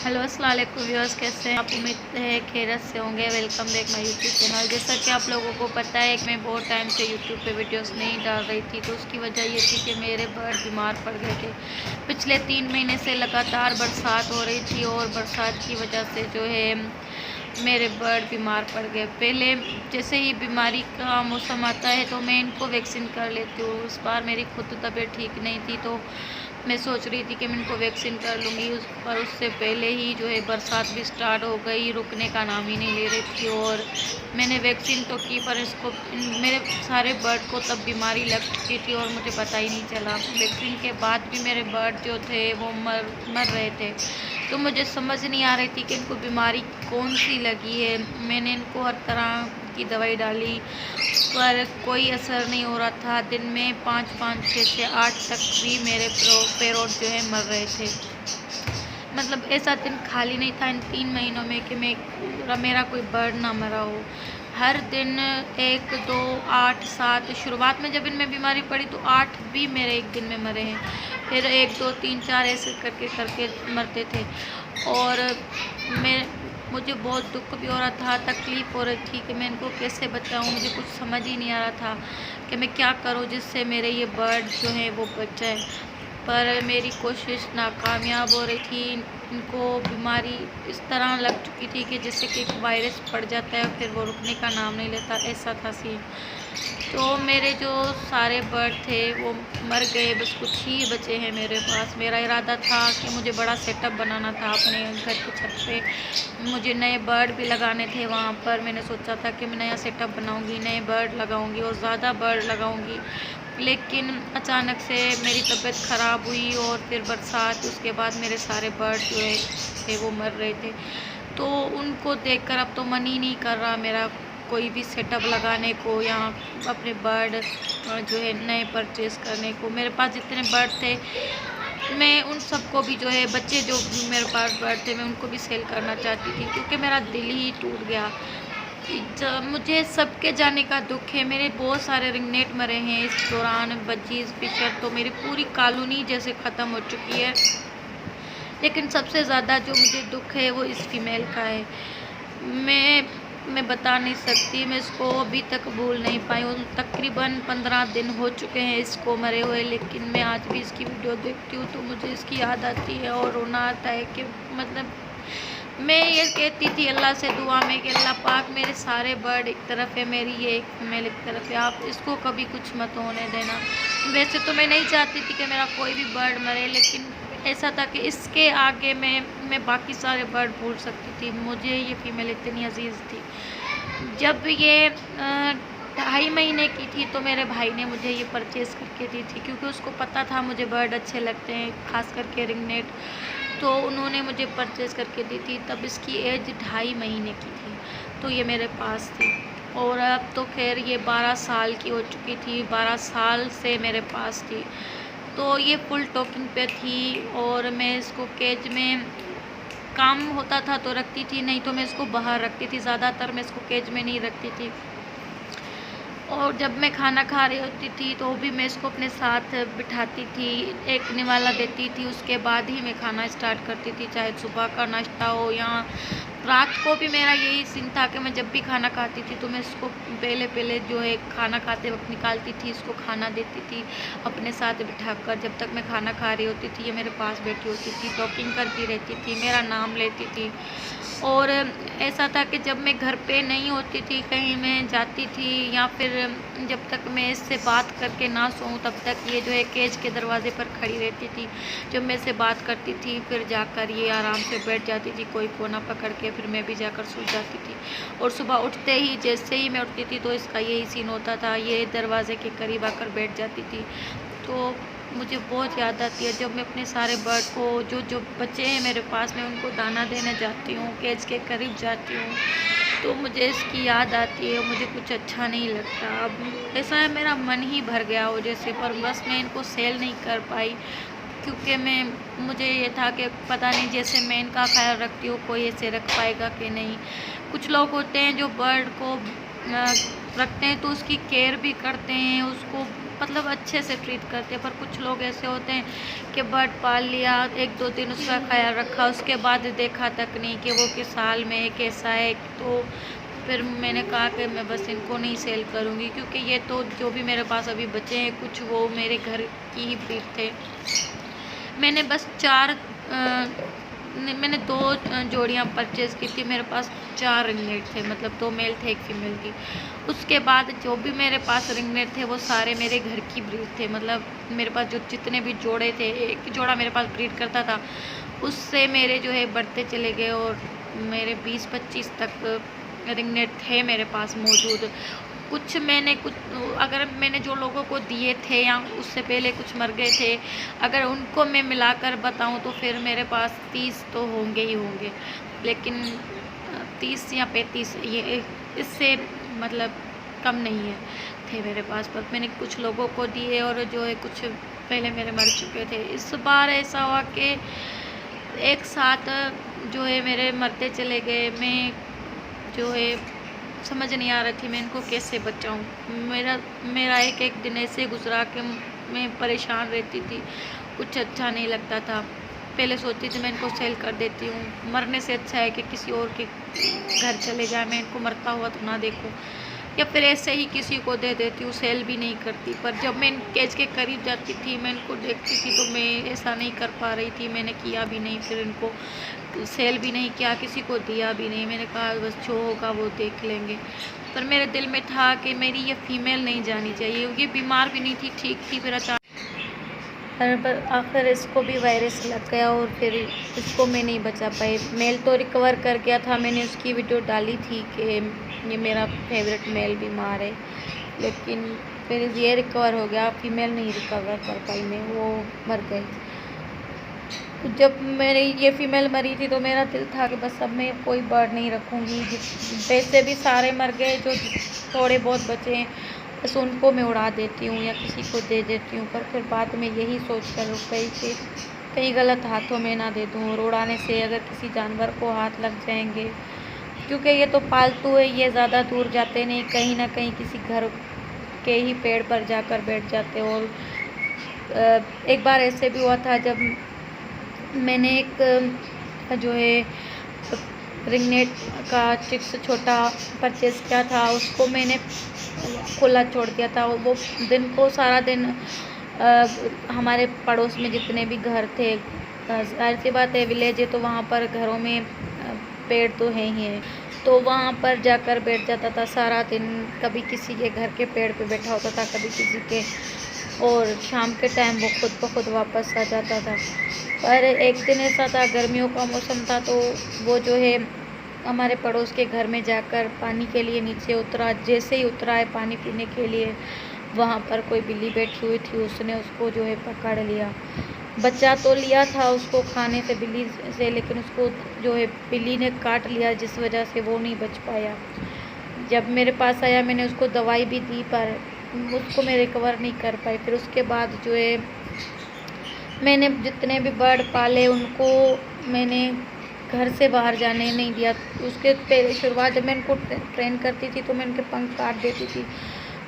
Hello अस्सलाम वालेकुम viewers, कैसे हैं आप? उम्मीद है खैरियत से होंगे। Welcome back my YouTube channel. जैसा कि आप लोगों को पता है कि मैं बहुत टाइम से यूट्यूब पे वीडियोस नहीं डाल रही थी, तो उसकी वजह ये थी कि मेरे बर्ड बीमार पड़ गए थे। पिछले 3 महीने से लगातार बरसात हो रही थी और बरसात की वजह से जो है मेरे बर्ड बीमार पड़ गए। पहले जैसे ही बीमारी का मौसम आता है तो मैं इनको वैक्सीन कर लेती हूँ। इस बार मेरी खुद तबीयत ठीक नहीं थी तो मैं सोच रही थी कि मैं इनको वैक्सीन कर लूँगी। पर उससे पहले ही जो है बरसात भी स्टार्ट हो गई, रुकने का नाम ही नहीं ले रही थी। और मैंने वैक्सीन तो की पर इसको मेरे सारे बर्ड को तब बीमारी लग चुकी थी और मुझे पता ही नहीं चला। वैक्सीन के बाद भी मेरे बर्ड जो थे वो मर रहे थे। तो मुझे समझ नहीं आ रही थी कि इनको बीमारी कौन सी लगी है। मैंने इनको हर तरह की दवाई डाली पर कोई असर नहीं हो रहा था। दिन में 5-5, 6 से 8 तक भी मेरे पैरोट जो है मर रहे थे। मतलब ऐसा दिन खाली नहीं था इन 3 महीनों में कि मेरा कोई बर्ड ना मरा हो। हर दिन 1, 2, 8, 7, शुरुआत में जब इनमें बीमारी पड़ी तो 8 भी मेरे एक दिन में मरे हैं। फिर 1, 2, 3, 4 ऐसे करके करके मरते थे। और मुझे बहुत दुख भी हो रहा था, तकलीफ़ हो रही थी कि मैं इनको कैसे बचाऊं। मुझे कुछ समझ ही नहीं आ रहा था कि मैं क्या करूं जिससे मेरे ये बर्ड जो हैं वो बच जाए। पर मेरी कोशिश नाकामयाब हो रही थी। इनको बीमारी इस तरह लग चुकी थी कि जैसे कि एक वायरस पड़ जाता है फिर वो रुकने का नाम नहीं लेता, ऐसा था सीन। तो मेरे जो सारे बर्ड थे वो मर गए, बस कुछ ही बचे हैं मेरे पास। मेरा इरादा था कि मुझे बड़ा सेटअप बनाना था अपने घर की छत पे। मुझे नए बर्ड भी लगाने थे वहाँ पर। मैंने सोचा था कि मैं नया सेटअप बनाऊँगी, नए बर्ड लगाऊँगी और ज़्यादा बर्ड लगाऊँगी। लेकिन अचानक से मेरी तबीयत ख़राब हुई और फिर बरसात, उसके बाद मेरे सारे बर्ड जो है थे वो मर रहे थे। तो उनको देखकर अब तो मन ही नहीं कर रहा मेरा कोई भी सेटअप लगाने को या अपने बर्ड जो है नए परचेज़ करने को। मेरे पास जितने बर्ड थे मैं उन सबको भी जो है बच्चे जो मेरे पास बर्ड थे मैं उनको भी सेल करना चाहती थी, क्योंकि मेरा दिल ही टूट गया। मुझे सबके जाने का दुख है। मेरे बहुत सारे रिंगनेट मरे हैं इस दौरान, बजीज, फिशर, तो मेरी पूरी कॉलोनी जैसे ख़त्म हो चुकी है। लेकिन सबसे ज़्यादा जो मुझे दुख है वो इस फीमेल का है। मैं बता नहीं सकती, मैं इसको अभी तक भूल नहीं पाई हूँ। तकरीबन 15 दिन हो चुके हैं इसको मरे हुए, लेकिन मैं आज भी इसकी वीडियो देखती हूँ तो मुझे इसकी याद आती है और रोना आता है कि मतलब मैं ये कहती थी अल्लाह से दुआ में कि अल्लाह पाक मेरे सारे बर्ड एक तरफ है, मेरी ये एक फीमेल एक तरफ है, आप इसको कभी कुछ मत होने देना। वैसे तो मैं नहीं चाहती थी कि मेरा कोई भी बर्ड मरे, लेकिन ऐसा था कि इसके आगे मैं बाकी सारे बर्ड भूल सकती थी। मुझे ये फीमेल इतनी अजीज़ थी। जब ये 2.5 महीने की थी तो मेरे भाई ने मुझे ये परचेज़ करके दी थी, क्योंकि उसको पता था मुझे बर्ड अच्छे लगते हैं, ख़ास करके रिंगनेट। तो उन्होंने मुझे परचेज़ करके दी थी। तब इसकी एज 2.5 महीने की थी तो ये मेरे पास थी। और अब तो खैर ये 12 साल की हो चुकी थी, 12 साल से मेरे पास थी। तो ये फुल टॉकिंग पे थी और मैं इसको केज में काम होता था तो रखती थी, नहीं तो मैं इसको बाहर रखती थी। ज़्यादातर मैं इसको केज में नहीं रखती थी। और जब मैं खाना खा रही होती थी तो भी मैं इसको अपने साथ बिठाती थी, एक निवाला देती थी, उसके बाद ही मैं खाना स्टार्ट करती थी, चाहे सुबह का नाश्ता हो या रात को भी। मेरा यही सीन था कि मैं जब भी खाना खाती थी तो मैं इसको पहले जो है खाना खाते वक्त निकालती थी, इसको खाना देती थी अपने साथ बिठाकर। जब तक मैं खाना खा रही होती थी ये मेरे पास बैठी होती थी, टॉकिंग करती रहती थी, मेरा नाम लेती थी। और ऐसा था कि जब मैं घर पे नहीं होती थी, कहीं मैं जाती थी या फिर जब तक मैं इससे बात करके ना सोऊं तब तक ये जो है केज के दरवाजे पर खड़ी रहती थी। जब मैं इससे बात करती थी फिर जाकर ये आराम से बैठ जाती थी कोई कोना पकड़ के, फिर मैं भी जाकर सो जाती थी। और सुबह उठते ही जैसे ही मैं उठती थी तो इसका यही सीन होता था, ये दरवाजे के करीब आकर बैठ जाती थी। तो मुझे बहुत याद आती है जब मैं अपने सारे बर्ड को जो बच्चे हैं मेरे पास, मैं उनको दाना देने जाती हूँ, केज के करीब जाती हूँ तो मुझे इसकी याद आती है। मुझे कुछ अच्छा नहीं लगता। अब ऐसा है मेरा मन ही भर गया हो जैसे, पर बस मैं इनको सेल नहीं कर पाई, क्योंकि मुझे ये था कि पता नहीं जैसे मैं इनका ख्याल रखती हूँ कोई ऐसे रख पाएगा कि नहीं। कुछ लोग होते हैं जो बर्ड को रखते हैं तो उसकी केयर भी करते हैं, उसको मतलब अच्छे से ट्रीट करते हैं। पर कुछ लोग ऐसे होते हैं कि बर्ड पाल लिया, 1-2 दिन उसका ख्याल रखा, उसके बाद देखा तक नहीं कि वो किस हाल में है, कैसा है। तो फिर मैंने कहा कि मैं बस इनको नहीं सेल करूँगी, क्योंकि ये तो जो भी मेरे पास अभी बचे हैं कुछ वो मेरे घर की ही ब्रीड थे। मैंने बस मैंने 2 जोड़ियाँ परचेज़ की थी। मेरे पास 4 रिंगनेट थे, मतलब 2 मेल थे 1 फीमेल की। उसके बाद जो भी मेरे पास रिंगनेट थे वो सारे मेरे घर की ब्रीड थे। मतलब मेरे पास जो जितने भी जोड़े थे, एक जोड़ा मेरे पास ब्रीड करता था, उससे मेरे जो है बढ़ते चले गए और मेरे 20-25 तक रिंगनेट थे मेरे पास मौजूद। कुछ अगर मैंने जो लोगों को दिए थे या उससे पहले कुछ मर गए थे, अगर उनको मैं मिलाकर बताऊं तो फिर मेरे पास 30 तो होंगे ही होंगे। लेकिन 30 या 35 ये इससे मतलब कम नहीं है थे मेरे पास। पर मैंने कुछ लोगों को दिए और जो है कुछ पहले मेरे मर चुके थे। इस बार ऐसा हुआ कि एक साथ जो है मेरे मरते चले गए। मैं जो है समझ नहीं आ रही थी मैं इनको कैसे बचाऊं। मेरा एक दिन ऐसे गुजरा कि मैं परेशान रहती थी, कुछ अच्छा नहीं लगता था। पहले सोचती थी मैं इनको सेल कर देती हूँ, मरने से अच्छा है कि किसी और के घर चले जाए, मैं इनको मरता हुआ तो ना देखूँ, या फिर ऐसे ही किसी को दे देती हूँ, सेल भी नहीं करती। पर जब मैं केज के करीब जाती थी, मैं इनको देखती थी तो मैं ऐसा नहीं कर पा रही थी। मैंने किया भी नहीं, फिर इनको सेल भी नहीं किया, किसी को दिया भी नहीं। मैंने कहा बस जो होगा वो देख लेंगे। पर मेरे दिल में था कि मेरी ये फीमेल नहीं जानी चाहिए। ये बीमार भी नहीं थी, ठीक थी। फिर अचानक पर आखिर इसको भी वायरस लग गया और फिर इसको मैं नहीं बचा पाई। मेल तो रिकवर कर गया था, मैंने उसकी वीडियो डाली थी कि ये मेरा फेवरेट मेल बीमार है, लेकिन फिर ये रिकवर हो गया। फीमेल नहीं रिकवर कर पाई मैं, वो मर गई। जब मेरी ये फीमेल मरी थी तो मेरा दिल था कि बस अब मैं कोई बर्ड नहीं रखूँगी। पैसे भी सारे मर गए, जो थोड़े बहुत बचे हैं बस उनको मैं उड़ा देती हूँ या किसी को दे देती हूँ। पर फिर बाद में यही सोच कर रुक गई कि कहीं गलत हाथों में ना दे दूँ, और उड़ाने से अगर किसी जानवर को हाथ लग जाएंगे, क्योंकि ये तो पालतू है, ये ज़्यादा दूर जाते नहीं, कहीं ना कहीं किसी घर के ही पेड़ पर जाकर बैठ जाते। और एक बार ऐसे भी हुआ था जब मैंने एक जो है रिंगनेट का चिक्स छोटा परचेज़ किया था, उसको मैंने खुला छोड़ दिया था। वो दिन को सारा दिन हमारे पड़ोस में जितने भी घर थे, जाहिर सी बात है विलेज है तो वहाँ पर घरों में पेड़ तो हैं ही हैं, तो वहाँ पर जाकर बैठ जाता था सारा दिन। कभी किसी के घर के पेड़ पे बैठा होता था, कभी किसी के, और शाम के टाइम वो खुद ब खुद वापस आ जाता था। पर एक दिन ऐसा था, गर्मियों का मौसम था, तो वो जो है हमारे पड़ोस के घर में जाकर पानी के लिए नीचे उतरा। जैसे ही उतरा है पानी पीने के लिए, वहाँ पर कोई बिल्ली बैठी हुई थी, उसने उसको जो है पकड़ लिया। बचा तो लिया था उसको खाने से बिल्ली से, लेकिन उसको जो है बिल्ली ने काट लिया, जिस वजह से वो नहीं बच पाया। जब मेरे पास आया मैंने उसको दवाई भी दी, पर उसको मैं रिकवर नहीं कर पाई। फिर उसके बाद जो है मैंने जितने भी बर्ड पाले उनको मैंने घर से बाहर जाने नहीं दिया। उसके पहले शुरुआत जब मैं उनको ट्रेन करती थी तो मैं उनके पंख काट देती थी।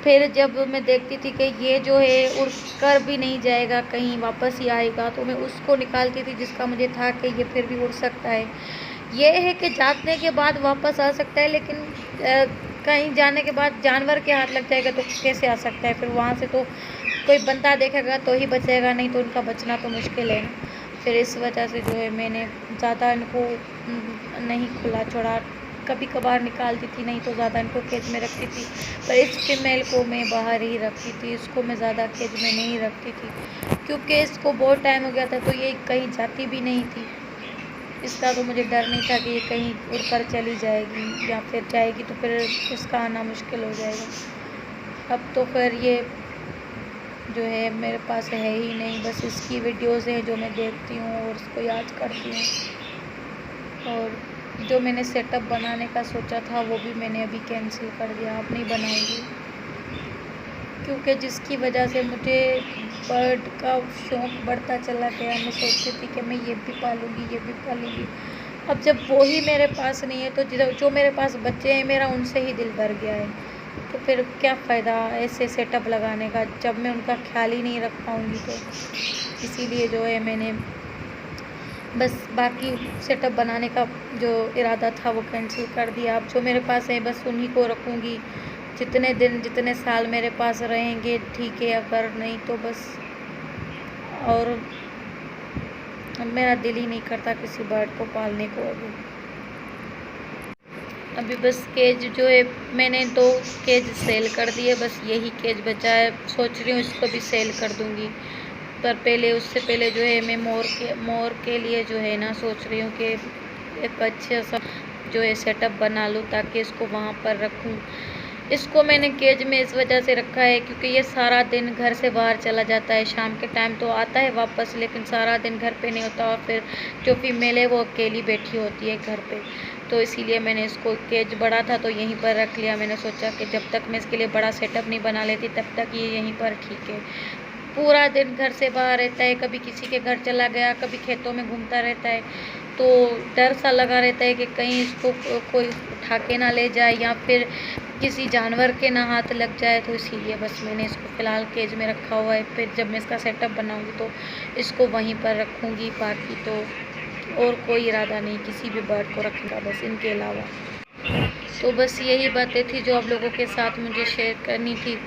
फिर जब मैं देखती थी कि ये जो है उड़ कर भी नहीं जाएगा, कहीं वापस ही आएगा, तो मैं उसको निकालती थी, जिसका मुझे था कि ये फिर भी उड़ सकता है। ये है कि जाने के बाद वापस आ सकता है, लेकिन कहीं जाने के बाद जानवर के हाथ लग जाएगा तो कैसे आ सकता है। फिर वहाँ से तो कोई बंदा देखेगा तो ही बचेगा, नहीं तो उनका बचना तो मुश्किल है ना। फिर इस वजह से जो है मैंने ज़्यादा इनको नहीं खुला छोड़ा, कभी कभार निकालती थी, नहीं तो ज़्यादा इनको केज में रखती थी। पर इस फीमेल को मैं बाहर ही रखती थी, इसको मैं ज़्यादा केज में नहीं रखती थी, क्योंकि इसको बहुत टाइम हो गया था, तो ये कहीं जाती भी नहीं थी। इसका तो मुझे डर नहीं था कि ये कहीं उड़कर चली जाएगी, या फिर जाएगी तो फिर इसका आना मुश्किल हो जाएगा। अब तो फिर ये जो है मेरे पास है ही नहीं, बस इसकी वीडियोज़ हैं जो मैं देखती हूँ और उसको याद करती हूँ। और जो मैंने सेटअप बनाने का सोचा था वो भी मैंने अभी कैंसिल कर दिया, अब नहीं बनाऊँगी, क्योंकि जिसकी वजह से मुझे बर्ड का शौक़ बढ़ता चला गया। मैं सोचती थी कि मैं ये भी पालूँगी, ये भी पालूँगी। अब जब वो ही मेरे पास नहीं है तो जो मेरे पास बच्चे हैं मेरा उनसे ही दिल भर गया है। तो फिर क्या फ़ायदा ऐसे सेटअप लगाने का जब मैं उनका ख्याल ही नहीं रख पाऊँगी। तो इसीलिए जो है मैंने बस बाकी सेटअप बनाने का जो इरादा था वो कैंसिल कर दिया। अब जो मेरे पास है बस उन्हीं को रखूँगी। जितने दिन जितने साल मेरे पास रहेंगे ठीक है, अगर नहीं तो बस। और अब मेरा दिल ही नहीं करता किसी बर्ड को पालने को। अभी बस केज जो है मैंने 2 केज सेल कर दिए, बस यही केज बचा है। सोच रही हूँ इसको भी सेल कर दूँगी, पर पहले उससे पहले जो है मैं मोर के लिए जो है ना सोच रही हूँ कि एक अच्छा सा जो है सेटअप बना लूँ ताकि इसको वहाँ पर रखूँ। इसको मैंने केज में इस वजह से रखा है क्योंकि ये सारा दिन घर से बाहर चला जाता है। शाम के टाइम तो आता है वापस, लेकिन सारा दिन घर पे नहीं होता। और फिर जो फीमेल है वो अकेली बैठी होती है घर पे। तो इसीलिए मैंने इसको केज बड़ा था तो यहीं पर रख लिया। मैंने सोचा कि जब तक मैं इसके लिए बड़ा सेटअप नहीं बना लेती तब तक ये यहीं पर ठीक है। पूरा दिन घर से बाहर रहता है, कभी किसी के घर चला गया, कभी खेतों में घूमता रहता है। तो डर सा लगा रहता है कि कहीं इसको कोई उठा के ना ले जाए या फिर किसी जानवर के ना हाथ लग जाए। तो इसीलिए बस मैंने इसको फ़िलहाल केज में रखा हुआ है। फिर जब मैं इसका सेटअप बनाऊँगी तो इसको वहीं पर रखूँगी। बाकी तो और कोई इरादा नहीं किसी भी बर्ड को रखने का बस इनके अलावा। तो बस यही बातें थी जो आप लोगों के साथ मुझे शेयर करनी थी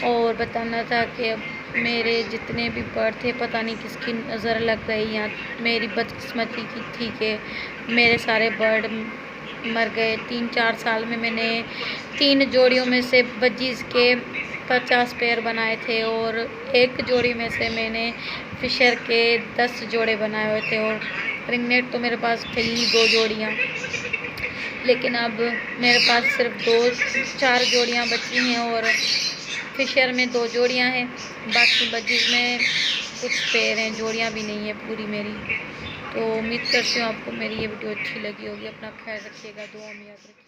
और बताना था कि अब मेरे जितने भी बर्ड थे पता नहीं किसकी नज़र लग गई या मेरी बदकिस्मती की थी कि मेरे सारे बर्ड मर गए। 3-4 साल में मैंने 3 जोड़ियों में से बजीज़ के 50 पेयर बनाए थे और एक जोड़ी में से मैंने फिशर के 10 जोड़े बनाए हुए थे। और रिंगनेट तो मेरे पास थे ही 2 जोड़ियाँ, लेकिन अब मेरे पास सिर्फ 4 जोड़ियाँ बची हैं और फिशर में 2 जोड़ियाँ हैं। बाकी बजीज़ में कुछ पेयर हैं, जोड़ियाँ भी नहीं है पूरी मेरी। तो उम्मीद करती हूँ आपको मेरी ये वीडियो अच्छी लगी होगी। अपना ख्याल रखिएगा, दुआ में याद रखिएगा।